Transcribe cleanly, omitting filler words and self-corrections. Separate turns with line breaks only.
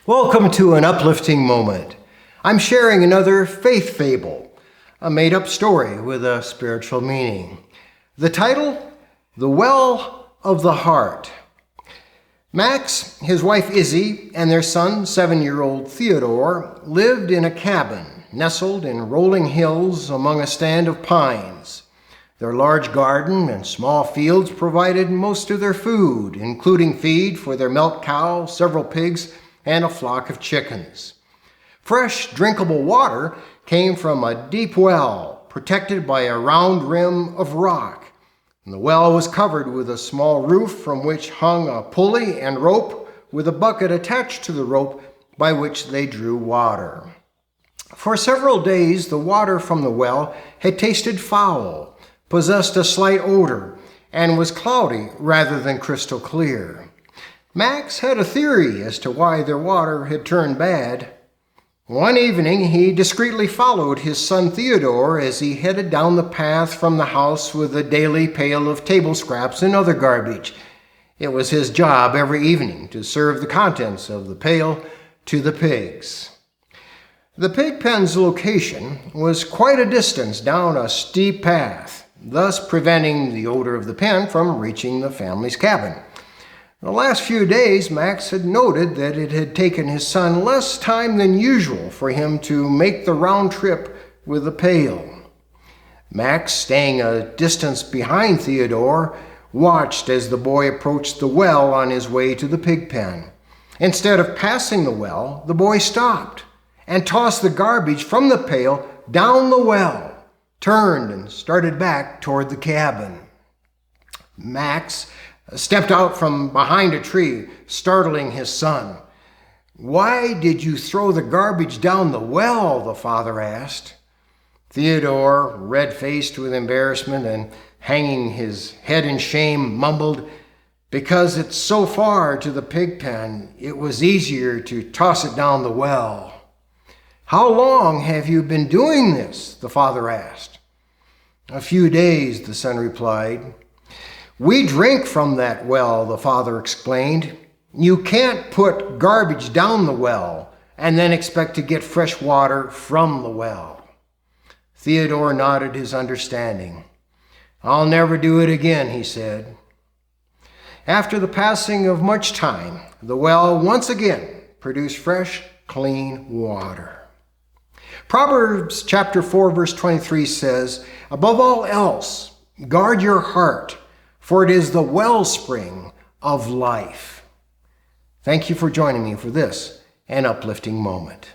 Welcome to an uplifting moment. I'm sharing another faith fable, a made-up story with a spiritual meaning. The title, The Well of the Heart. Max, his wife Izzy, and their son, 7-year-old Theodore, lived in a cabin nestled in rolling hills among a stand of pines. Their large garden and small fields provided most of their food, including feed for their milk cow, several pigs, and a flock of chickens. Fresh, drinkable water came from a deep well protected by a round rim of rock. And the well was covered with a small roof from which hung a pulley and rope with a bucket attached to the rope by which they drew water. For several days, the water from the well had tasted foul, possessed a slight odor, and was cloudy rather than crystal clear. Max had a theory as to why their water had turned bad. One evening, he discreetly followed his son Theodore as he headed down the path from the house with a daily pail of table scraps and other garbage. It was his job every evening to serve the contents of the pail to the pigs. The pig pen's location was quite a distance down a steep path, thus preventing the odor of the pen from reaching the family's cabin. The last few days, Max had noted that it had taken his son less time than usual for him to make the round trip with the pail. Max, staying a distance behind Theodore, watched as the boy approached the well on his way to the pig pen. Instead of passing the well, the boy stopped and tossed the garbage from the pail down the well, turned and started back toward the cabin. Max stepped out from behind a tree, startling his son. "Why did you throw the garbage down the well?" the father asked. Theodore, red-faced with embarrassment and hanging his head in shame, mumbled, "Because it's so far to the pig pen, it was easier to toss it down the well." "How long have you been doing this?" the father asked. "A few days," the son replied. "We drink from that well," the father explained. "You can't put garbage down the well and then expect to get fresh water from the well." Theodore nodded his understanding. "I'll never do it again," he said. After the passing of much time, the well once again produced fresh, clean water. Proverbs chapter 4, verse 23 says, "Above all else, guard your heart, for it is the wellspring of life." Thank you for joining me for this, an uplifting moment.